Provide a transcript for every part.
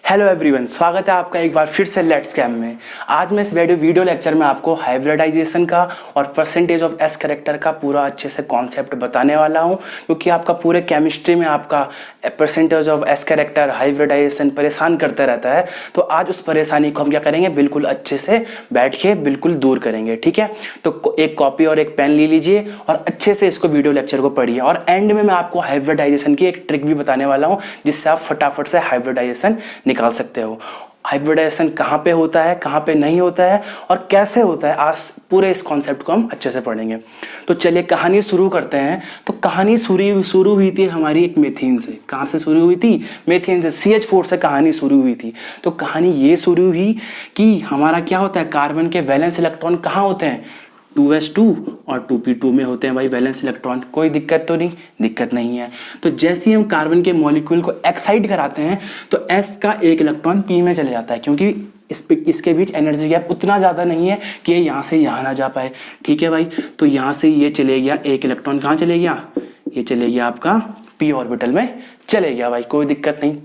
Hello everyone, स्वागत है आपका एक बार फिर से लेट्स कैम में। आज मैं इस वीडियो लेक्चर में आपको हाइब्रिडाइजेशन का और परसेंटेज ऑफ एस कैरेक्टर का पूरा अच्छे से कॉन्सेप्ट बताने वाला हूं, क्योंकि आपका पूरे केमिस्ट्री में आपका percentage of s character hybridization परेशान करता रहता है। तो आज उस परेशानी को हम क्या करेंगे, बिल्कुल अच्छे से बैठ के बिल्कुल दूर करेंगे। ठीक है, तो एक कॉपी और एक पेन ले लीजिए और अच्छे से इसको वीडियो लेक्चर को पढ़िए। और एंड में मैं आपको हाइब्रिडाइजेशन की एक ट्रिक भी बताने वाला हूँ, जिससे आप फटाफट से हाइब्रिडाइजेशन निकाल सकते हो। हाइब्रिडाइजेशन कहाँ पे होता है, कहाँ पे नहीं होता है और कैसे होता है, आज पूरे इस कॉन्सेप्ट को हम अच्छे से पढ़ेंगे। तो चलिए कहानी शुरू करते हैं। तो कहानी शुरू हुई थी हमारी एक मीथेन से। कहाँ से शुरू हुई थी? मीथेन से, CH4 से कहानी शुरू हुई थी। तो कहानी ये शुरू हुई कि हमारा क्या होता है, कार्बन के वैलेंस इलेक्ट्रॉन कहाँ होते हैं, 2s2 और 2p2 में होते हैं भाई वैलेंस इलेक्ट्रॉन। कोई दिक्कत तो नहीं? दिक्कत नहीं है। तो जैसे ही हम कार्बन के मॉलिक्यूल को एक्साइट कराते हैं तो s का एक इलेक्ट्रॉन p में चले जाता है, क्योंकि इसके बीच एनर्जी गैप उतना ज़्यादा नहीं है कि ये यहाँ से यहाँ ना जा पाए। ठीक है भाई, तो यहाँ से ये चले गया, एक इलेक्ट्रॉन कहाँ चले गया, ये चले गया आपका p ऑर्बिटल में चले गया भाई, कोई दिक्कत नहीं।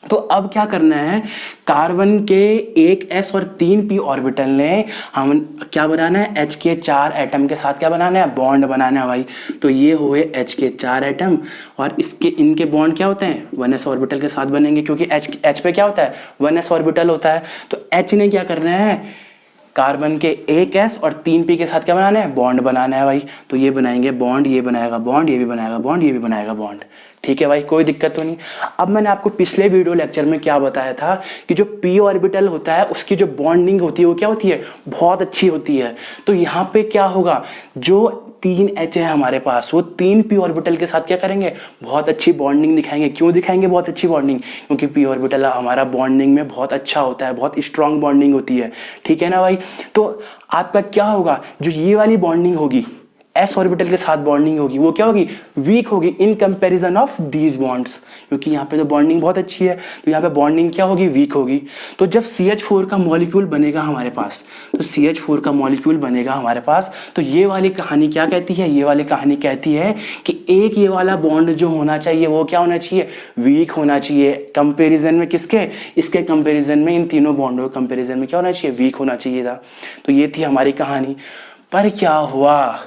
तो अब क्या करना है, कार्बन के एक s और 3p ऑर्बिटल ने हम क्या बनाना है, H के 4 एटम के साथ क्या बनाना है, बॉन्ड बनाना है भाई। तो ये हुए H के 4 एटम और इनके बॉन्ड क्या होते हैं, 1s ऑर्बिटल के साथ बनेंगे, क्योंकि H पे क्या होता है, 1s ऑर्बिटल होता है। तो H ने क्या करना है, कार्बन के एक s और 3p के साथ क्या बनाना है, बॉन्ड बनाना है भाई। तो ये बनाएंगे बॉन्ड, ये बनाएगा बॉन्ड, ये भी बनाएगा बॉन्ड, ये भी बनाएगा बॉन्ड। ठीक है भाई, कोई दिक्कत तो नहीं। अब मैंने आपको पिछले वीडियो लेक्चर में क्या बताया था कि जो p ऑर्बिटल होता है उसकी जो बॉन्डिंग होती है वो क्या होती है, बहुत अच्छी होती है। तो यहाँ पे क्या होगा, जो 3H है हमारे पास, वो 3p ऑर्बिटल के साथ क्या करेंगे, बहुत अच्छी बॉन्डिंग दिखाएंगे। क्यों दिखाएंगे बहुत अच्छी बॉन्डिंग? क्योंकि p ऑर्बिटल हमारा बॉन्डिंग में बहुत अच्छा होता है, बहुत स्ट्रांग बॉन्डिंग होती है। ठीक है ना भाई। तो आपका क्या होगा, जो ये वाली बॉन्डिंग होगी, s ऑर्बिटल के साथ बॉन्डिंग होगी, वो क्या होगी, वीक होगी in comparison of these bonds. क्योंकि यहाँ पे तो बॉन्डिंग बहुत अच्छी है, तो यहाँ पे बॉन्डिंग क्या होगी, वीक होगी। तो जब CH4 का मॉलिक्यूल बनेगा हमारे पास, तो CH4 का मॉलिक्यूल बनेगा हमारे पास, तो ये वाली कहानी क्या कहती है, ये वाली कहानी कहती है कि एक ये वाला बॉन्ड जो होना चाहिए वो क्या होना चाहिए, वीक होना चाहिए। कंपेरिजन में किसके, इसके कंपेरिजन में, इन तीनों बॉन्डों के कंपेरिजन में क्या होना चाहिए, वीक होना चाहिए था। तो ये थी हमारी कहानी। पर क्या हुआ,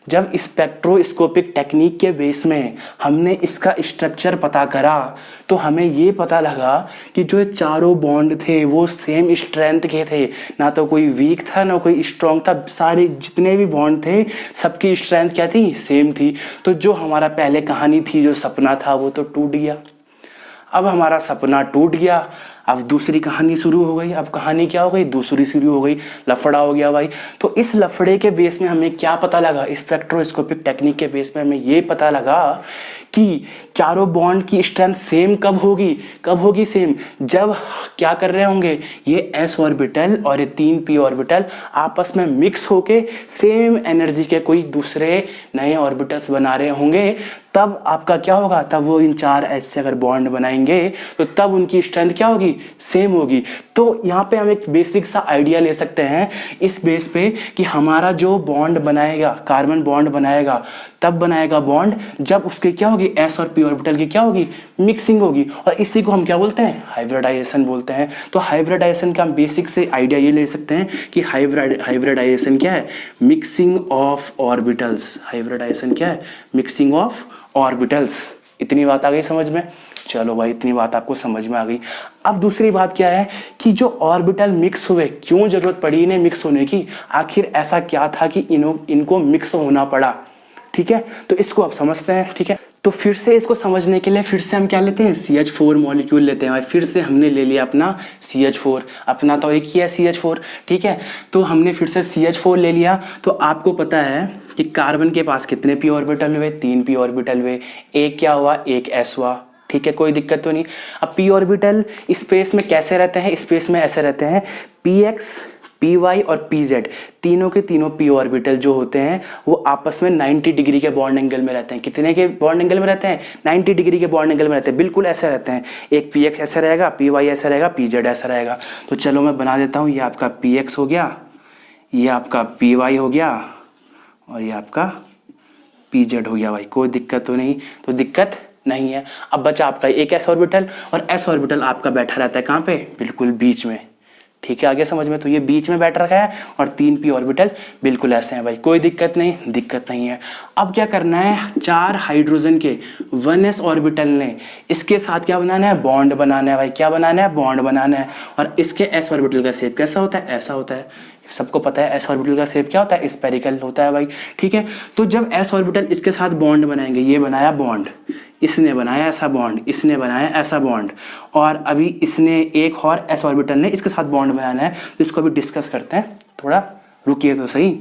जब स्पेक्ट्रोस्कोपिक टेक्निक के बेस में हमने इसका स्ट्रक्चर पता करा, तो हमें ये पता लगा कि जो चारों बॉन्ड थे वो सेम स्ट्रेंथ के थे, ना तो कोई वीक था ना कोई स्ट्रॉन्ग था। सारे जितने भी बॉन्ड थे सबकी स्ट्रेंथ क्या थी, सेम थी। तो जो हमारा पहले कहानी थी, जो सपना था, वो तो टूट गया। अब हमारा सपना टूट गया, अब दूसरी कहानी शुरू हो गई। अब कहानी क्या हो गई, दूसरी शुरू हो गई, लफड़ा हो गया भाई। तो इस लफड़े के बेस में हमें क्या पता लगा, स्पेक्ट्रोस्कोपिक टेक्निक के बेस में हमें ये पता लगा कि चारों बॉन्ड की स्ट्रेंथ सेम कब होगी, कब होगी सेम, जब क्या कर रहे होंगे, ये s ऑर्बिटल और ये 3p ऑर्बिटल आपस में मिक्स होके सेम एनर्जी के कोई दूसरे नए ऑर्बिटल्स बना रहे होंगे। तब आपका क्या होगा, तब वो इन 4H से अगर बॉन्ड बनाएंगे तो तब उनकी स्ट्रेंथ क्या होगी, सेम होगी। तो यहाँ पे हम एक बेसिक सा आइडिया ले सकते हैं इस बेस पे कि हमारा जो बॉन्ड बनाएगा, कार्बन बॉन्ड बनाएगा, तब बनाएगा बॉन्ड जब उसके क्या होगी, s और p ऑर्बिटल की क्या होगी, मिक्सिंग होगी। और इसी को हम क्या बोलते हैं, हाइब्रिडाइजेशन बोलते हैं। तो हाइब्रिडाइजेशन का हम बेसिक से आइडिया ये ले सकते हैं कि हाइब्रिडाइजेशन क्या है, मिक्सिंग ऑफ ऑर्बिटल्स। हाइब्रिडाइजेशन क्या है, मिक्सिंग ऑफ ऑर्बिटल्स। इतनी बात आ गई समझ में? चलो भाई, इतनी बात आपको समझ में आ गई। अब दूसरी बात क्या है कि जो ऑर्बिटल मिक्स हुए, क्यों जरूरत पड़ी इन्हें मिक्स होने की, आखिर ऐसा क्या था कि इनको मिक्स होना पड़ा। ठीक है, तो इसको आप समझते हैं। ठीक है, तो फिर से इसको समझने के लिए फिर से हम क्या लेते हैं, CH4 मॉलिक्यूल लेते हैं भाई। फिर से हमने ले लिया अपना CH4, अपना तो एक ही है CH4। ठीक है, तो हमने फिर से CH4 ले लिया। तो आपको पता है कि कार्बन के पास कितने p ऑर्बिटल हुए, 3p ऑर्बिटल हुए, एक क्या हुआ, एक s हुआ। ठीक है, कोई दिक्कत तो नहीं। अब p ऑर्बिटल स्पेस में कैसे रहते हैं, स्पेस में ऐसे रहते हैं, px py और pz, तीनों के तीनों p ऑर्बिटल जो होते हैं वो आपस में 90 डिग्री के बॉन्ड एंगल में रहते हैं। कितने के बॉन्ड एंगल में रहते हैं, 90 डिग्री के बॉन्ड एंगल में रहते हैं, बिल्कुल ऐसे रहते हैं। एक px ऐसा रहेगा, py ऐसा रहेगा, pz ऐसा रहेगा। तो चलो मैं बना देता हूँ, ये आपका px हो गया, ये आपका py हो गया और ये आपका pz हो गया भाई। कोई दिक्कत तो नहीं, तो दिक्कत नहीं है। अब बचा आपका एक s ऑर्बिटल, और s ऑर्बिटल आपका बैठा रहता है कहाँ पे, बिल्कुल बीच में। ठीक है, आगे समझ में। तो ये बीच में बैठ रखा है और 3 p ऑर्बिटल बिल्कुल ऐसे हैं भाई, कोई दिक्कत नहीं, दिक्कत नहीं है। अब क्या करना है, 4 हाइड्रोजन के 1s ऑर्बिटल ने इसके साथ क्या बनाना है, बॉन्ड बनाना है भाई। क्या बनाना है, बॉन्ड बनाना है। और इसके s ऑर्बिटल का शेप कैसा होता है, ऐसा होता है। सबको पता है s ऑर्बिटल का शेप क्या होता है, स्फेरिकल होता है भाई। ठीक है, तो जब s ऑर्बिटल इसके साथ बॉन्ड बनाएंगे, ये बनाया बॉन्ड, इसने बनाया ऐसा बॉन्ड, इसने बनाया ऐसा बॉन्ड, और अभी इसने एक और s ऑर्बिटल ने इसके साथ बॉन्ड बनाना है, तो इसको अभी डिस्कस करते हैं। थोड़ा रुकिए तो सही।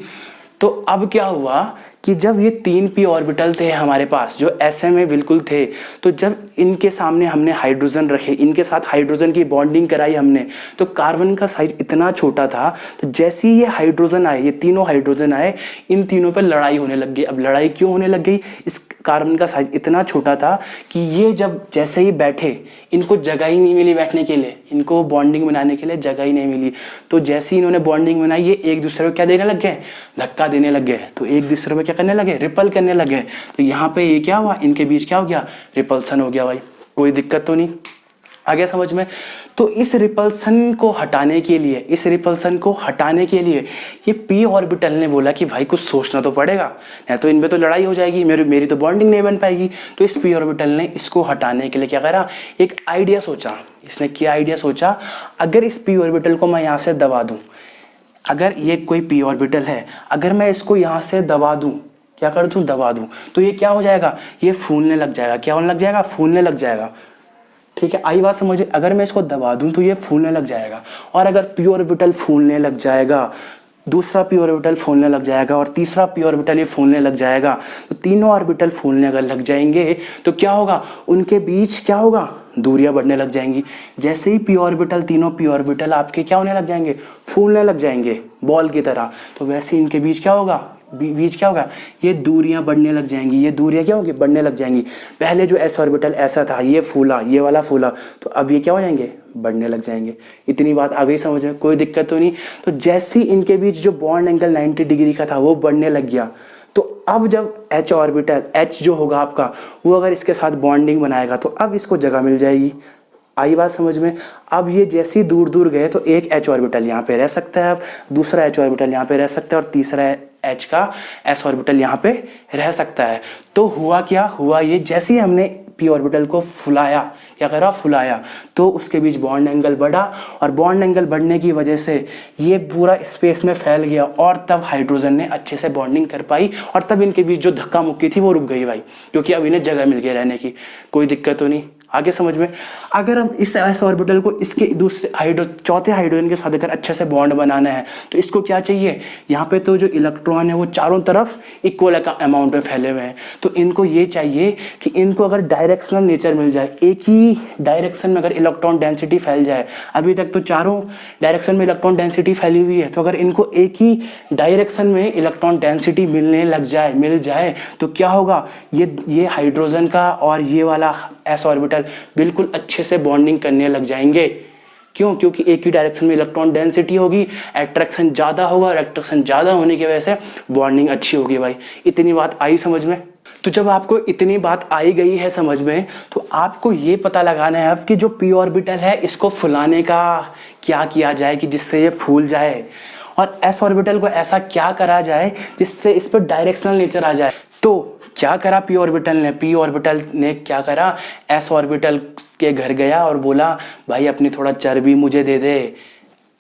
तो अब क्या हुआ कि जब ये 3 p ऑर्बिटल थे हमारे पास, जो ऐसे में बिल्कुल थे, तो जब इनके सामने हमने हाइड्रोजन रखे, इनके साथ हाइड्रोजन की बॉन्डिंग कराई हमने, तो कार्बन का साइज इतना छोटा था, तो जैसे ही ये हाइड्रोजन आए, ये तीनों हाइड्रोजन आए, इन तीनों पर लड़ाई होने लग गई। अब लड़ाई क्यों होने लग गई, इस कार्बन का साइज इतना छोटा था कि ये जब जैसे ही बैठे, इनको जगह ही नहीं मिली बैठने के लिए, इनको बॉन्डिंग बनाने के लिए जगह ही नहीं मिली। तो जैसे ही इन्होंने बॉन्डिंग बनाई, ये एक दूसरे को क्या देने लग गए, धक्का देने लग गए। तो एक दूसरे में क्या करने लगे, रिपल करने लगे। तो यहाँ पे ये क्या हुआ, इनके बीच क्या हो गया, रिपल्सन हो गया भाई। कोई दिक्कत तो नहीं, आ गया समझ में। तो इस रिपल्सन को हटाने के लिए, इस रिपल्सन को हटाने के लिए ये p ऑर्बिटल ने बोला कि भाई कुछ सोचना तो पड़ेगा, नहीं तो इनमें तो लड़ाई हो जाएगी, मेरी तो बॉन्डिंग नहीं बन पाएगी। तो इस p ऑर्बिटल ने इसको हटाने के लिए क्या करा, एक आइडिया सोचा। इसने क्या आइडिया सोचा, अगर इस p ऑर्बिटल को मैं यहाँ से दबा दूं, अगर ये कोई p ऑर्बिटल है, अगर मैं इसको यहाँ से दबा दूं, क्या कर दूं, दबा दूं, तो ये क्या हो जाएगा, ये फूलने लग जाएगा। क्या होने लग जाएगा, फूलने लग जाएगा। ठीक है, आई बात समझ। अगर मैं इसको दबा दूं तो ये फूलने लग जाएगा, और अगर p ऑर्बिटल फूलने लग जाएगा, दूसरा p ऑर्बिटल फूलने लग जाएगा, और तीसरा p ऑर्बिटल ये फूलने लग जाएगा, तो तीनों ऑर्बिटल फूलने अगर लग जाएंगे तो क्या होगा, उनके बीच क्या होगा, दूरियां बढ़ने लग जाएंगी। जैसे ही p ऑर्बिटल, तीनों p ऑर्बिटल आपके क्या होने लग जाएंगे, फूलने लग जाएंगे बॉल की तरह, तो वैसे इनके बीच क्या होगा, बीच क्या होगा, ये दूरियां बढ़ने लग जाएंगी। ये दूरियां क्या होंगी, बढ़ने लग जाएंगी। पहले जो s ऑर्बिटल ऐसा था, ये फूला, ये वाला फूला, तो अब ये क्या हो जाएंगे, बढ़ने लग जाएंगे। इतनी बात आ गई समझ में, कोई दिक्कत तो नहीं। तो जैसे ही इनके बीच जो बॉन्ड एंगल 90 डिग्री का था वो बढ़ने लग गया, तो अब जब h ऑर्बिटल, h जो होगा आपका, वो अगर इसके साथ बॉन्डिंग बनाएगा, तो अब इसको जगह मिल जाएगी। आई बात समझ में। अब ये जैसे ही दूर दूर गए, तो एक h ऑर्बिटल यहाँ पे रह सकता है, अब दूसरा h ऑर्बिटल यहाँ पे रह सकता है, और तीसरा h का s ऑर्बिटल यहाँ पे रह सकता है। तो हुआ क्या, हुआ ये, जैसे ही हमने p ऑर्बिटल को फुलाया, क्या करा, फुलाया, तो उसके बीच बॉन्ड एंगल बढ़ा, और बॉन्ड एंगल बढ़ने की वजह से ये पूरा स्पेस में फैल गया, और तब हाइड्रोजन ने अच्छे से बॉन्डिंग कर पाई, और तब इनके बीच जो धक्का मुक्की थी वो रुक गई भाई, क्योंकि अब इन्हें जगह मिल गई रहने की। कोई दिक्कत तो नहीं, आगे समझ में। अगर हम इस s ऑर्बिटल को इसके दूसरे चौथे हाइड्रोजन के साथ अगर अच्छे से बॉन्ड बनाना है, तो इसको क्या चाहिए, यहाँ पे तो जो इलेक्ट्रॉन है वो चारों तरफ इक्वल अमाउंट में फैले हुए हैं, तो इनको ये चाहिए कि इनको अगर डायरेक्शनल नेचर मिल जाए, एक ही डायरेक्शन में अगर इलेक्ट्रॉन डेंसिटी फैल जाए। अभी तक तो चारों डायरेक्शन में इलेक्ट्रॉन डेंसिटी फैली हुई है, तो अगर इनको एक ही डायरेक्शन में इलेक्ट्रॉन डेंसिटी मिल जाए, तो क्या होगा, ये हाइड्रोजन का और ये वाला s ऑर्बिटल बिल्कुल अच्छे से बॉन्डिंग करने लग जाएंगे। क्यों, क्योंकि एक ही डायरेक्शन में इलेक्ट्रॉन डेंसिटी होगी, अट्रैक्शन ज़्यादा होगा, और अट्रैक्शन ज़्यादा होने की वजह से बॉन्डिंग अच्छी होगी भाई। इतनी बात आई समझ में। तो जब आपको इतनी बात आई गई है समझ में, तो आपको ये पता लगाना है अब कि जो p ऑर्बिटल है, इसको फुलाने का क्या किया जाए कि जिससे ये फूल जाए, और s ऑर्बिटल को ऐसा क्या करा जाए जिससे इस पर डायरेक्शनल नेचर आ जाए। तो क्या करा p ऑर्बिटल ने, p ऑर्बिटल ने क्या करा, s ऑर्बिटल के घर गया और बोला, भाई अपनी थोड़ा चर्बी मुझे दे दे।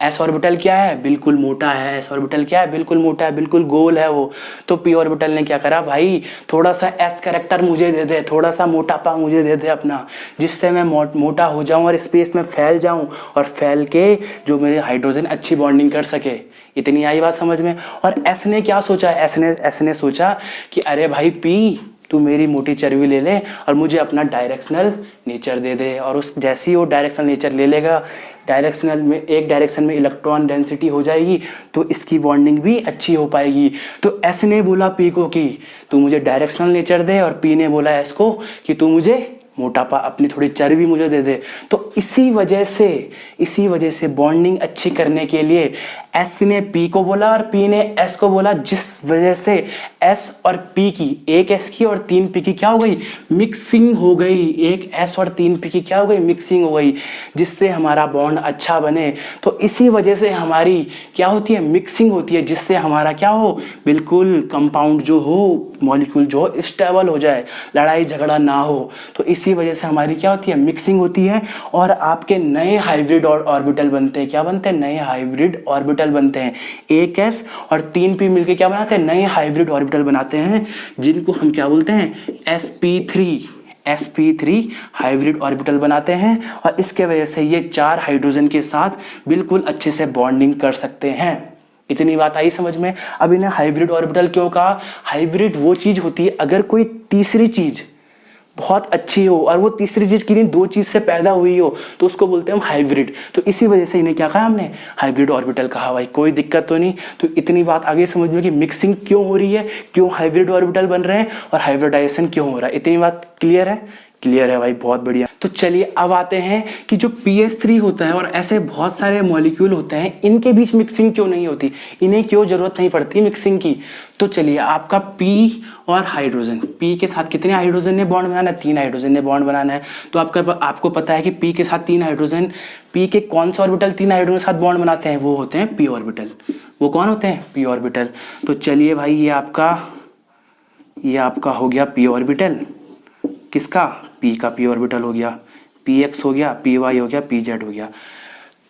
s ऑर्बिटल क्या है, बिल्कुल मोटा है। s ऑर्बिटल क्या है, बिल्कुल मोटा है, बिल्कुल गोल है वो। तो p ऑर्बिटल ने क्या करा, भाई थोड़ा सा s कैरेक्टर मुझे दे दे, थोड़ा सा मोटापा मुझे दे दे अपना, जिससे मैं मोटा हो जाऊं और स्पेस में फैल जाऊं, और फैल के जो मेरे हाइड्रोजन अच्छी बॉन्डिंग कर सके। इतनी आई बात समझ में। और s ने क्या सोचा, s ने सोचा कि अरे भाई p, तू मेरी मोटी चर्बी ले ले और मुझे अपना डायरेक्शनल नेचर दे दे। और उस जैसे ही वो डायरेक्शनल नेचर ले लेगा, डायरेक्शनल में एक डायरेक्शन में इलेक्ट्रॉन डेंसिटी हो जाएगी, तो इसकी बॉन्डिंग भी अच्छी हो पाएगी। तो s ने बोला p को कि तू मुझे डायरेक्शनल नेचर दे, और p ने बोला s को कि तू मुझे मोटापा, अपनी थोड़ी चर्बी मुझे दे दे। तो इसी वजह से बॉन्डिंग अच्छी करने के लिए एस ने पी को बोला और पी ने एस को बोला, जिस वजह से एस और पी की, एक एस की और 3 पी की क्या हो गई, मिक्सिंग हो गई। एक एस और 3 पी की क्या हो गई, मिक्सिंग हो गई, जिससे हमारा बॉन्ड अच्छा बने। तो इसी वजह से हमारी क्या होती है, मिक्सिंग होती है, जिससे हमारा क्या हो, बिल्कुल कंपाउंड जो हो, मॉलिक्यूल जो हो स्टेबल हो जाए, लड़ाई झगड़ा ना हो। तो इसी वजह से हमारी क्या होती है, मिक्सिंग होती है और आपके नए हाइब्रिड और ऑर्बिटल बनते हैं। क्या बनते हैं, नए हाइब्रिड ऑर्बिटल बनते हैं। एक एस और 3 पी मिलके क्या बनाते हैं, नए हाइब्रिड ऑर्बिटल बनाते हैं, जिनको हम क्या बोलते हैं, sp3 हाइब्रिड ऑर्बिटल बनाते हैं। और इसके वजह से ये 4 हाइड्रोजन के साथ बिल्कुल अच्छे से बॉन्डिंग कर सकते हैं। इतनी बात आई समझ में। अब इन्हें हाइब्रिड ऑर्बिटल क्यों कहा, हाइब्रिड वो चीज होती है अगर कोई तीसरी चीज बहुत अच्छी हो और वो तीसरी चीज की नहीं 2 चीज से पैदा हुई हो तो उसको बोलते हैं हम हाइब्रिड। तो इसी वजह से इन्हें क्या कहा हमने, हाइब्रिड ऑर्बिटल कहा। भाई कोई दिक्कत तो नहीं। तो इतनी बात आगे समझ में कि मिक्सिंग क्यों हो रही है, क्यों हाइब्रिड ऑर्बिटल बन रहे हैं और हाइब्रिडाइजेशन क्यों हो रहा है। इतनी बात क्लियर है, क्लियर है भाई, बहुत बढ़िया। तो चलिए अब आते हैं कि जो PS3 होता है और ऐसे बहुत सारे मॉलिक्यूल होते हैं, इनके बीच मिक्सिंग क्यों नहीं होती, इन्हें क्यों जरूरत नहीं पड़ती मिक्सिंग की। तो चलिए आपका P और हाइड्रोजन, P के साथ कितने हाइड्रोजन ने बॉन्ड बनाना है, 3 हाइड्रोजन ने बॉन्ड बनाना है। तो आपको पता है कि P के साथ 3 हाइड्रोजन, P के कौन से ऑर्बिटल 3 हाइड्रोजन के साथ बॉन्ड बनाते हैं, वो होते हैं P ऑर्बिटल। वो कौन होते हैं, P ऑर्बिटल। तो चलिए भाई ये आपका हो गया P ऑर्बिटल, किसका, P का P ऑर्बिटल हो गया, PX हो गया, PY हो गया, PZ हो गया।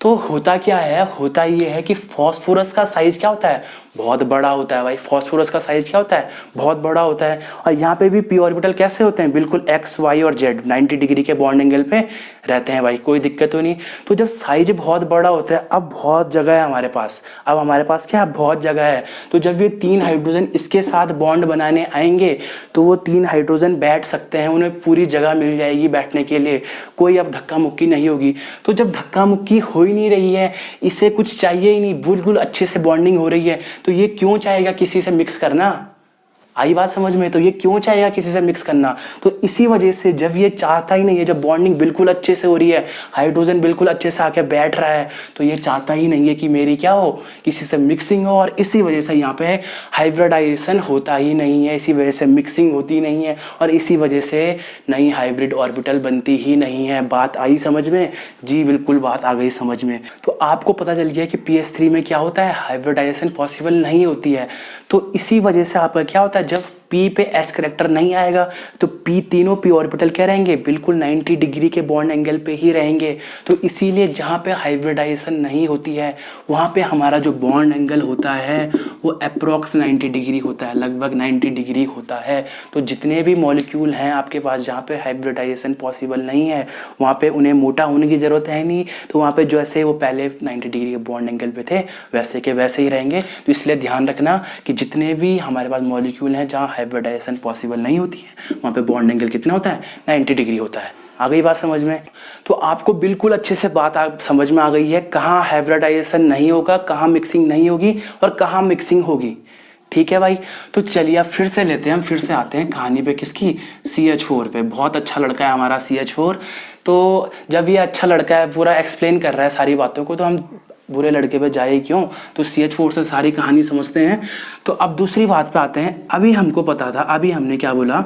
तो होता क्या है, होता ये है कि फास्फोरस का साइज क्या होता है, बहुत बड़ा होता है भाई। फास्फोरस का साइज क्या होता है, बहुत बड़ा होता है। और यहाँ पे भी P ऑर्बिटल कैसे होते हैं, बिल्कुल X, Y और Z 90 डिग्री के बॉन्ड एंगल पे रहते हैं भाई, कोई दिक्कत तो नहीं। तो जब साइज बहुत बड़ा होता है, अब बहुत जगह है हमारे पास, अब हमारे पास क्या है, बहुत जगह है। तो जब ये 3 हाइड्रोजन इसके साथ बॉन्ड बनाने आएंगे तो वो 3 हाइड्रोजन बैठ सकते हैं, उन्हें पूरी जगह मिल जाएगी बैठने के लिए, कोई अब धक्का मुक्की नहीं होगी। तो जब धक्का मुक्की हो ही नहीं रही है, इसे कुछ चाहिए ही नहीं, बिल्कुल अच्छे से बॉन्डिंग हो रही है, तो ये क्यों चाहेगा किसी से मिक्स करना, आई बात समझ में। तो ये क्यों चाहेगा किसी से मिक्स करना, तो इसी वजह से जब ये चाहता ही नहीं है, जब बॉन्डिंग बिल्कुल अच्छे से हो रही है, हाइड्रोजन बिल्कुल अच्छे से आके बैठ रहा है, तो ये चाहता ही नहीं है कि मेरी क्या हो, किसी से मिक्सिंग हो। और इसी वजह से यहाँ पे हाइब्रिडाइजेशन होता ही नहीं है, इसी वजह से मिक्सिंग होती नहीं है और इसी वजह से नई हाइब्रिड ऑर्बिटल बनती ही नहीं है। बात आई समझ में, जी बिल्कुल बात आ गई समझ में। तो आपको पता चल गया कि PS3 में क्या होता है, हाइब्रिडाइजेशन पॉसिबल नहीं होती है। तो इसी वजह से आपका क्या होता है, जब P पे S करेक्टर नहीं आएगा तो तीनों P ऑर्बिटल क्या रहेंगे, बिल्कुल 90 डिग्री के बॉन्ड एंगल पे ही रहेंगे। तो इसीलिए जहाँ पे हाइब्रिडाइजेशन नहीं होती है वहाँ पे हमारा जो बॉन्ड एंगल होता है वो अप्रॉक्स 90 डिग्री होता है, लगभग 90 डिग्री होता है। तो जितने भी मॉलिक्यूल हैं आपके पास जहाँ पे हाइब्रिडाइजेशन पॉसिबल नहीं है, वहाँ पे उन्हें मोटा होने की ज़रूरत है नहीं। तो वहाँ पे जैसे वो पहले 90 डिग्री के बॉन्ड एंगल पे थे वैसे के वैसे ही रहेंगे। तो इसलिए ध्यान रखना कि जितने भी हमारे पास मॉलिक्यूल हैं जहाँ हाइब्रिडाइजेशन पॉसिबल नहीं होती है, वहाँ पे बॉन्ड एंगल कितना होता है, 90 डिग्री होता है। आ गई बात समझ में। तो आपको बिल्कुल अच्छे से बात समझ में आ गई है, कहाँ हाइब्रिडाइजेशन नहीं होगा, कहाँ मिक्सिंग नहीं होगी और कहाँ मिक्सिंग होगी। ठीक है भाई। तो चलिए अब फिर से लेते हैं, हम फिर से आते हैं कहानी पे, किसकी, CH4 पे। बहुत अच्छा लड़का है हमारा CH4। तो जब ये अच्छा लड़का है, पूरा एक्सप्लेन कर रहा है सारी बातों को, तो हम बुरे लड़के पे जाए क्यों। तो CH4 से सारी कहानी समझते हैं। तो अब दूसरी बात पे आते हैं। अभी हमको पता था, अभी हमने क्या बोला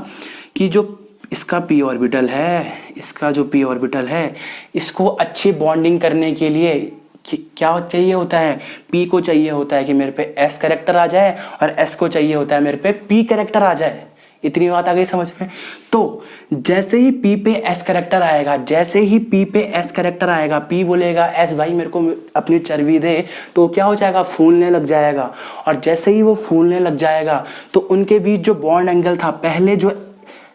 कि जो इसका P ऑर्बिटल है, इसका जो P ऑर्बिटल है, इसको अच्छी बॉन्डिंग करने के लिए क्या चाहिए होता है, P को चाहिए होता है कि मेरे पे S करेक्टर आ जाए और S को चाहिए होता है मेरे पे P करेक्टर आ जाए। इतनी बात आ गई समझ में। तो जैसे ही P पे S करेक्टर आएगा, जैसे ही P पे S करेक्टर आएगा, P बोलेगा S भाई मेरे को अपनी चर्बी दे, तो क्या हो जाएगा, फूलने लग जाएगा। और जैसे ही वो फूलने लग जाएगा तो उनके बीच जो बॉन्ड एंगल था, पहले जो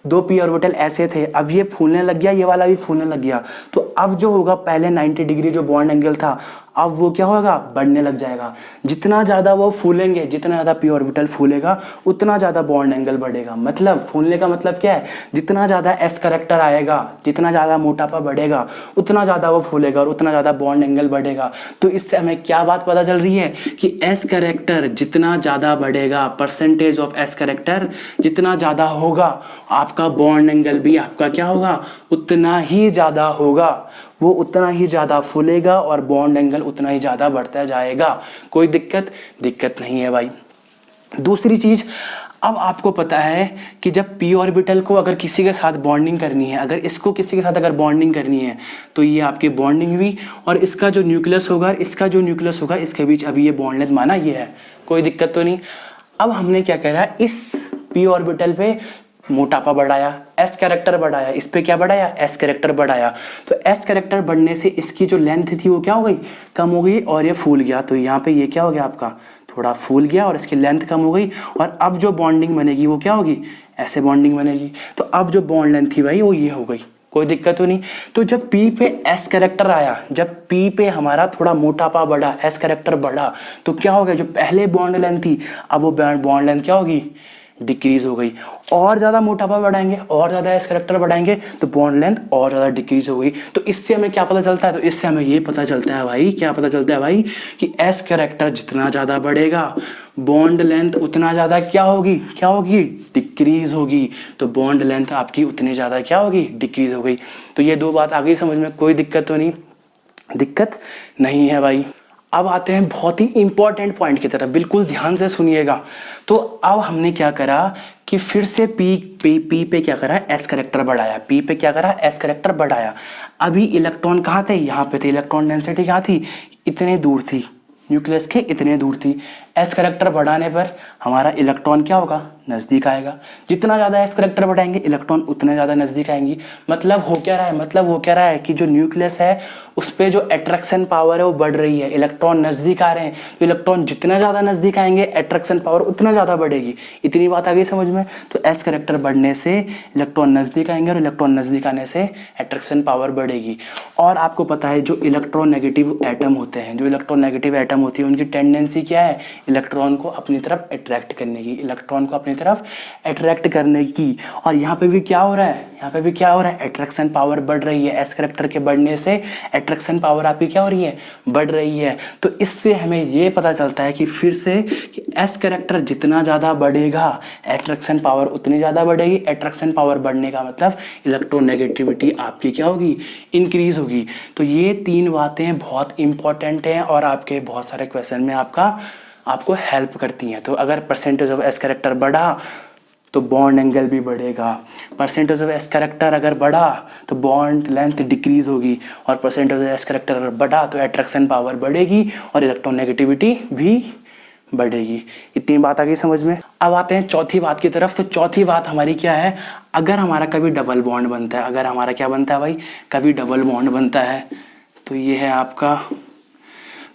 2 P ऑर्बिटल ऐसे थे, अब ये फूलने लग गया, ये वाला भी फूलने लग गया। तो अब जो होगा, पहले 90 डिग्री जो बॉन्ड एंगल था, अब वो क्या होगा, बढ़ने लग जाएगा। जितना ज़्यादा वो फूलेंगे, जितना ज़्यादा P ऑर्बिटल फूलेगा उतना ज़्यादा बॉन्ड एंगल बढ़ेगा। मतलब फूलने का मतलब क्या है, जितना ज़्यादा S करेक्टर आएगा, जितना ज़्यादा मोटापा बढ़ेगा उतना ज़्यादा वो फूलेगा और उतना ज़्यादा बॉन्ड एंगल बढ़ेगा। तो इससे हमें क्या बात पता चल रही है कि S करेक्टर जितना ज़्यादा बढ़ेगा, परसेंटेज ऑफ S करेक्टर जितना ज़्यादा होगा, आपका बॉन्ड एंगल भी आपका क्या होगा, उतना ही ज़्यादा होगा। वो उतना ही ज़्यादा फूलेगा और बॉन्ड एंगल उतना ही ज़्यादा बढ़ता जाएगा। कोई दिक्कत नहीं है भाई। दूसरी चीज़, अब आपको पता है कि जब p ऑर्बिटल को अगर किसी के साथ बॉन्डिंग करनी है, अगर इसको किसी के साथ अगर बॉन्डिंग करनी है तो ये आपकी बॉन्डिंग हुई, और इसका जो न्यूक्लियस होगा इसके बीच अभी ये बॉन्ड लेंथ माना ये है, कोई दिक्कत तो नहीं। अब हमने क्या करा, इस p ऑर्बिटल पे मोटापा बढ़ाया, s कैरेक्टर बढ़ाया, इस पे क्या बढ़ाया, s कैरेक्टर बढ़ाया। तो s कैरेक्टर बढ़ने से इसकी जो लेंथ थी वो क्या हो गई, कम हो गई, और ये फूल गया। तो यहाँ पे ये क्या हो गया आपका, थोड़ा फूल गया और इसकी लेंथ कम हो गई, और अब जो बॉन्डिंग बनेगी वो क्या होगी, ऐसे बॉन्डिंग बनेगी। तो अब जो बॉन्ड लेंथ थी भाई वो ये हो गई, कोई दिक्कत तो नहीं। तो जब P पे S कैरेक्टर आया, जब P पे हमारा थोड़ा मोटापा बढ़ा, S कैरेक्टर बढ़ा, तो क्या हो गया, जो पहले बॉन्ड लेंथ थी अब वो बॉन्ड लेंथ क्या होगी, डिक्रीज हो गई। और ज़्यादा मोटापा बढ़ाएंगे, और ज़्यादा एस कैरेक्टर बढ़ाएंगे तो बॉन्ड लेंथ और ज़्यादा डिक्रीज हो गई। तो इससे हमें क्या पता चलता है, तो इससे हमें ये पता चलता है भाई, क्या पता चलता है भाई, कि एस कैरेक्टर जितना ज़्यादा बढ़ेगा बॉन्ड लेंथ उतना ज़्यादा क्या होगी, डिक्रीज होगी। तो बॉन्ड लेंथ आपकी उतनी ज़्यादा क्या होगी, डिक्रीज हो गई। तो ये दो बात आ गई समझ में, कोई दिक्कत तो नहीं, दिक्कत नहीं है भाई। अब आते हैं बहुत ही इंपॉर्टेंट पॉइंट की तरफ, बिल्कुल ध्यान से सुनिएगा। तो अब हमने क्या करा कि फिर से पी पे क्या करा, एस कैरेक्टर बढ़ाया, पी पे क्या करा, एस कैरेक्टर बढ़ाया। अभी इलेक्ट्रॉन कहाँ थे, यहाँ पे थे, इलेक्ट्रॉन डेंसिटी कहाँ थी, इतने दूर थी, न्यूक्लियस के इतने दूर थी। एस कैरेक्टर बढ़ाने पर हमारा इलेक्ट्रॉन क्या होगा, नज़दीक आएगा। जितना ज़्यादा एस कैरेक्टर बढ़ाएंगे इलेक्ट्रॉन उतने ज़्यादा नज़दीक आएंगी। मतलब हो क्या रहा है, कि जो न्यूक्लियस है उस पर जो अट्रैक्शन पावर है वो बढ़ रही है, इलेक्ट्रॉन नज़दीक आ रहे हैं। तो इलेक्ट्रॉन जितना ज़्यादा नज़दीक आएंगे अट्रैक्शन पावर उतना ज़्यादा बढ़ेगी। इतनी बात आ गई समझ में। तो एस कैरेक्टर बढ़ने से इलेक्ट्रॉन नज़दीक आएंगे, और इलेक्ट्रॉन नज़दीक आने से अट्रैक्शन पावर बढ़ेगी। और आपको पता है जो इलेक्ट्रोनेगेटिव एटम होते हैं, जो इलेक्ट्रोनेगेटिव एटम होती है उनकी टेंडेंसी क्या है, इलेक्ट्रॉन को अपनी तरफ अट्रैक्ट करने की, इलेक्ट्रॉन को अपनी तरफ अट्रैक्ट करने की। और यहाँ पे भी क्या हो रहा है, अट्रैक्शन पावर बढ़ रही है। एस कैरेक्टर के बढ़ने से अट्रैक्शन पावर आपकी क्या हो रही है, बढ़ रही है। तो इससे हमें ये पता चलता है कि फिर से कि एस कैरेक्टर जितना ज़्यादा बढ़ेगा अट्रैक्शन पावर उतनी ज़्यादा बढ़ेगी। अट्रैक्शन पावर बढ़ने का मतलब इलेक्ट्रोनेगेटिविटी आपकी क्या होगी, इंक्रीज होगी। तो ये तीन बातें बहुत इंपॉर्टेंट हैं और आपके बहुत सारे क्वेश्चन में आपको हेल्प करती हैं। तो अगर परसेंटेज ऑफ एस कैरेक्टर बढ़ा तो बॉन्ड एंगल भी बढ़ेगा, परसेंटेज ऑफ एस कैरेक्टर अगर बढ़ा तो बॉन्ड लेंथ डिक्रीज होगी, और परसेंटेज ऑफ एस कैरेक्टर अगर बढ़ा तो अट्रैक्शन पावर बढ़ेगी और इलेक्ट्रोनेगेटिविटी भी बढ़ेगी। इतनी बात आ गई समझ में। अब आते हैं चौथी बात की तरफ। तो चौथी बात हमारी क्या है, अगर हमारा कभी डबल बॉन्ड बनता है, अगर हमारा क्या बनता है भाई, कभी डबल बॉन्ड बनता है, तो ये है आपका,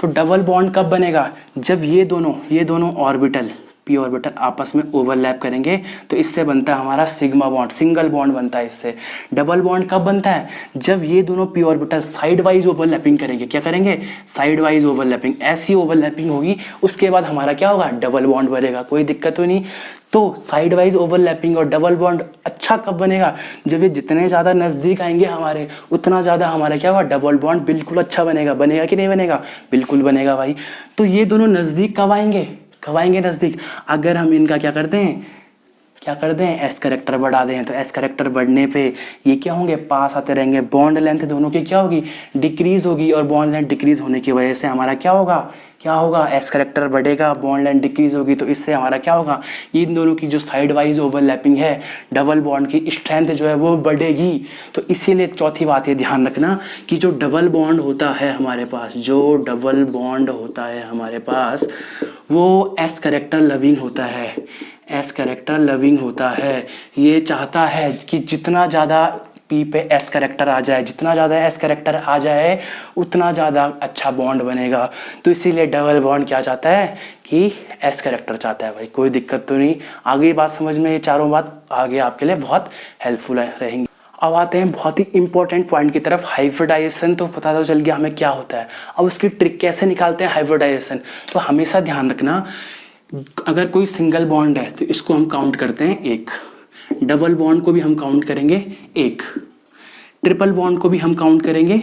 तो डबल बॉन्ड कब बनेगा, जब ये दोनों ऑर्बिटल पी ऑर्बिटल आपस में ओवरलैप करेंगे, तो इससे बनता है हमारा सिग्मा बॉन्ड, सिंगल बॉन्ड बनता है इससे। डबल बॉन्ड कब बनता है, जब ये दोनों P orbital side wise overlapping करेंगे। क्या करेंगे, साइड वाइज ओवरलैपिंग, ऐसी ओवरलैपिंग होगी, उसके बाद हमारा क्या होगा, डबल बॉन्ड बनेगा। कोई दिक्कत तो नहीं। तो साइड वाइज ओवरलैपिंग और डबल बॉन्ड अच्छा कब बनेगा, जब ये जितने ज़्यादा नज़दीक आएंगे हमारे उतना ज़्यादा हमारा क्या होगा, डबल बॉन्ड बिल्कुल अच्छा बनेगा। बनेगा कि नहीं बनेगा, बिल्कुल बनेगा भाई। तो ये दोनों नज़दीक कब आएंगे, नज़दीक, अगर हम इनका क्या करते हैं, एस कैरेक्टर बढ़ा दें। तो एस कैरेक्टर बढ़ने पे ये क्या होंगे, पास आते रहेंगे। बॉन्ड लेंथ दोनों की क्या होगी, डिक्रीज होगी, और बॉन्ड लेंथ डिक्रीज होने की वजह से हमारा क्या होगा, एस कैरेक्टर बढ़ेगा, बॉन्ड लेंथ डिक्रीज होगी। तो इससे हमारा क्या होगा, इन दोनों की जो साइड वाइज ओवरलैपिंग है, डबल बॉन्ड की स्ट्रेंथ जो है वो बढ़ेगी। तो इसीलिए चौथी बात ये ध्यान रखना कि जो डबल बॉन्ड होता है हमारे पास, वो एस कैरेक्टर लविंग होता है। ये चाहता है कि जितना ज़्यादा पी पे एस कैरेक्टर आ जाए, उतना ज़्यादा अच्छा बॉन्ड बनेगा। तो इसीलिए डबल बॉन्ड क्या चाहता है कि एस कैरेक्टर चाहता है भाई। कोई दिक्कत तो नहीं, आगे बात समझ में, ये चारों बात आगे आपके लिए बहुत हेल्पफुल रहेंगी। अब आते हैं बहुत ही इंपॉर्टेंट पॉइंट की तरफ, हाइब्रिडाइजेशन। तो पता तो चल गया हमें क्या होता है। अब उसकी ट्रिक कैसे निकालते हैं हाइब्रिडाइजेशन, तो हमेशा ध्यान रखना, अगर कोई सिंगल बॉन्ड है तो इसको हम काउंट करते हैं 1, डबल बॉन्ड को भी हम काउंट करेंगे 1, ट्रिपल बॉन्ड को भी हम काउंट करेंगे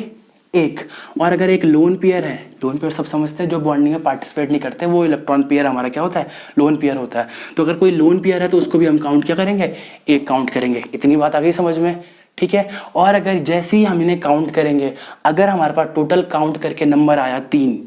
1, और अगर एक लोन पेयर है, लोन पेयर सब समझते हैं, जो बॉन्डिंग में पार्टिसिपेट नहीं करते, वो इलेक्ट्रॉन पेयर हमारा क्या होता है, लोन पेयर होता है। तो अगर कोई लोन पेयर है तो उसको भी हम काउंट क्या करेंगे, 1 काउंट करेंगे। इतनी बात आ गई समझ में, ठीक है। और अगर जैसे ही हम इन्हें काउंट करेंगे, अगर हमारे पास टोटल काउंट करके नंबर आया 3,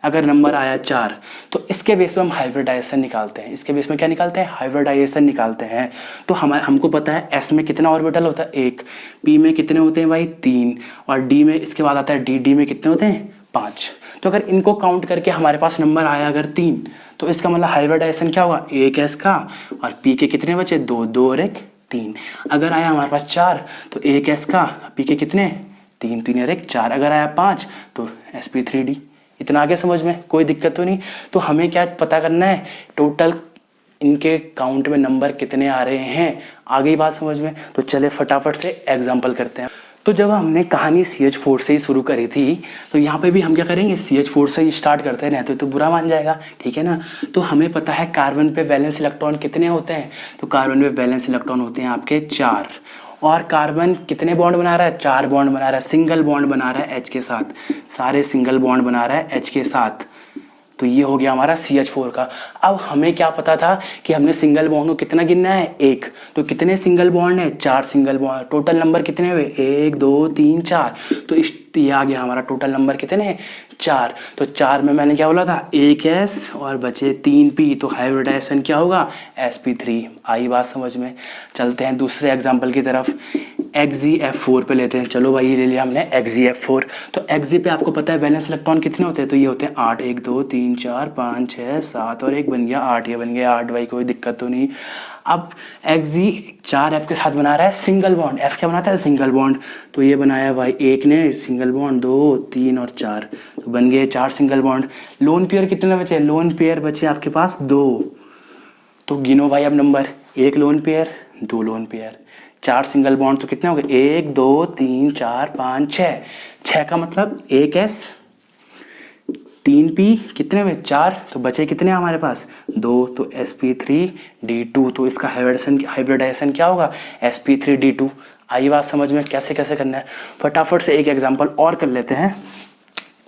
अगर नंबर आया 4, तो इसके बेस में हम हाइब्रिडाइजेशन निकालते हैं। इसके बेस में क्या निकालते हैं? हाइब्रिडाइजेशन निकालते हैं। तो हमको पता है एस में कितना ऑर्बिटल होता है? 1, पी में कितने होते हैं भाई? 3, और डी में इसके बाद आता है डी में कितने होते हैं? 5। तो अगर इनको काउंट करके हमारे पास नंबर आया अगर 3, तो इसका मतलब हाइब्रिडाइजेशन क्या होगा? 1 एस का, और पी के कितने बचे? 2, 2 और 1 3। अगर आया हमारे पास 4, तो 1 एस का, पी के कितने? 3, 3 और 1 4। अगर आया 5, तो sp3d। इतना आगे समझ में कोई दिक्कत तो नहीं? तो हमें क्या पता करना है? टोटल इनके काउंट में नंबर कितने आ रहे हैं। आगे ही बात समझ में? तो चले फटाफट से एग्जांपल करते हैं। तो जब हमने कहानी CH4 से ही शुरू करी थी, तो यहाँ पे भी हम क्या करेंगे? CH4 से ही स्टार्ट करते हैं, नहीं तो बुरा मान जाएगा, ठीक है ना। तो हमें पता है कार्बन पे वैलेंस इलेक्ट्रॉन कितने होते हैं। तो कार्बन पे वैलेंस इलेक्ट्रॉन होते हैं आपके 4, और कार्बन कितने बॉन्ड बना रहा है? 4 बॉन्ड बना रहा है, सिंगल बॉन्ड बना रहा है H के साथ, सारे सिंगल बॉन्ड बना रहा है H के साथ। तो ये हो गया हमारा CH4 का। अब हमें क्या पता था कि हमने सिंगल बॉन्ड को कितना गिनना है? 1। तो कितने सिंगल बॉन्ड है? 4 सिंगल बॉन्ड। टोटल नंबर कितने हुए? 1 2 3 4। तो ये आ गया हमारा टोटल नंबर कितने हैं? 4। तो 4 में मैंने क्या बोला था? 1 S और बचे 3 P। तो हाइब्रिडाइजेशन क्या होगा? sp3। आई बात समझ में? चलते हैं दूसरे एग्जाम्पल की तरफ। XeF4 पे लेते हैं। चलो भाई, ये ले लिया हमने XeF4। तो Xe पे आपको पता है वैलेंस इलेक्ट्रॉन कितने होते हैं? तो ये होते हैं 8, 1 2 3 4 5 6 7 और 1 बन गया 8। ये बन गया 8 भाई, कोई दिक्कत तो नहीं। अब Xe 4 F के साथ बना रहा है सिंगल बॉन्ड। F क्या बनाता है? Single bond. तो ये बनाया भाई 1 ने सिंगल बॉन्ड, 2 3 और 4, तो बन गए 4 सिंगल बॉन्ड। लोन पेयर कितने बचे? लोन पेयर बचे आपके पास 2। तो गिनो भाई अब number. 1 lone pair, 2 lone pair, 4 single bond, तो कितने हो गए? 1 2 3 4 5 6। 6 का मतलब 1 S, 3 P, कितने में? 4। तो बचे कितने हमारे पास? 2। तो sp3d2। तो इसका हाइब्रिडाइजेशन क्या होगा? sp3d2। आई बात समझ में? कैसे कैसे करना है? फटाफट से एक एग्जांपल और कर लेते हैं।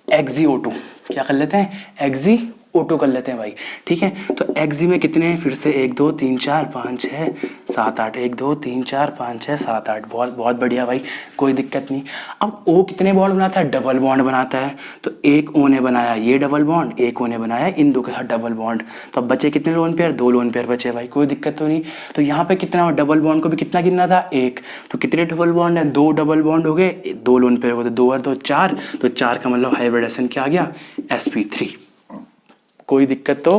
XeO2। क्या कर लेते हैं? XeO2 कर लेते हैं भाई, ठीक है। तो Xe में कितने हैं? फिर से 1 2 3 4 5 6 7 8। 1 2 3 4 5 6 7 8। बहुत बहुत बढ़िया भाई, कोई दिक्कत नहीं। अब O कितने बॉन्ड बनाता है? डबल बॉन्ड बनाता है। तो एक O ने बनाया ये डबल बॉन्ड, एक O ने बनाया इन दो के साथ डबल बॉन्ड। तो अब बचे कितने लोन पेयर? 2 लोन पेयर बचे भाई, कोई दिक्कत तो नहीं। तो यहाँ पे कितना डबल बॉन्ड को भी कितना गिनना था? 1। तो कितने डबल बॉन्ड है? 2 डबल बॉन्ड हो गए, 2 लोन पेयर हो गए, 2 और 2 4। तो 4 का मतलब हाइब्रिडाइजेशन क्या आ गया? sp3। कोई दिक्कत तो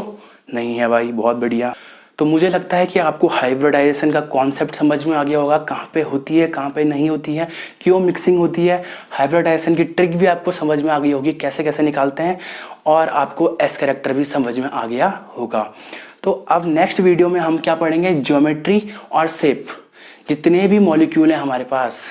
नहीं है भाई, बहुत बढ़िया। तो मुझे लगता है कि आपको हाइब्रिडाइजेशन का कॉन्सेप्ट समझ में आ गया होगा, कहाँ पे होती है, कहाँ पे नहीं होती है, क्यों मिक्सिंग होती है। हाइब्रिडाइजेशन की ट्रिक भी आपको समझ में आ गई होगी, कैसे कैसे निकालते हैं, और आपको एस कैरेक्टर भी समझ में आ गया होगा। तो अब नेक्स्ट वीडियो में हम क्या पढ़ेंगे? ज्योमेट्री और शेप। जितने भी मॉलिक्यूल हैं हमारे पास,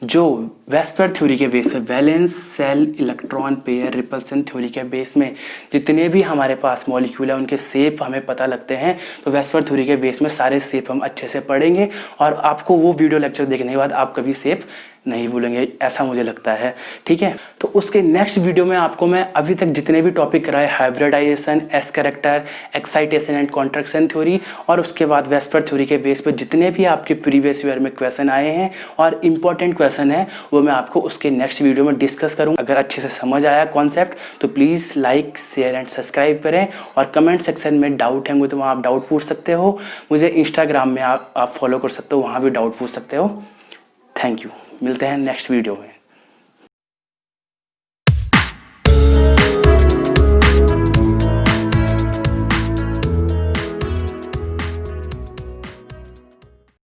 जो वेस्पर थ्योरी के बेस पे, valence shell electron pair repulsion theory के बेस में जितने भी हमारे पास मॉलिक्यूल है, उनके शेप हमें पता लगते हैं। तो वेस्पर थ्योरी के बेस में सारे शेप हम अच्छे से पढ़ेंगे, और आपको वो वीडियो लेक्चर देखने के बाद आप कभी शेप नहीं भूलेंगे, ऐसा मुझे लगता है, ठीक है। तो उसके नेक्स्ट वीडियो में आपको मैं अभी तक जितने भी टॉपिक कराए, hybridization, s character, excitation and contraction theory, और उसके बाद वेस्पर थ्योरी के बेस पर जितने भी आपके प्रीवियस ईयर में क्वेश्चन आए हैं और इंपॉर्टेंट क्वेश्चन है, वो मैं आपको उसके नेक्स्ट वीडियो में डिस्कस करूँगा। अगर अच्छे से समझ आया कॉन्सेप्ट तो please like share and subscribe करें, और कमेंट सेक्शन में डाउट होंगे तो वहाँ आप डाउट पूछ सकते हो। मुझे इंस्टाग्राम में आप फॉलो कर सकते हो, वहाँ भी डाउट पूछ सकते हो। Thank you. मिलते हैं नेक्स्ट वीडियो में।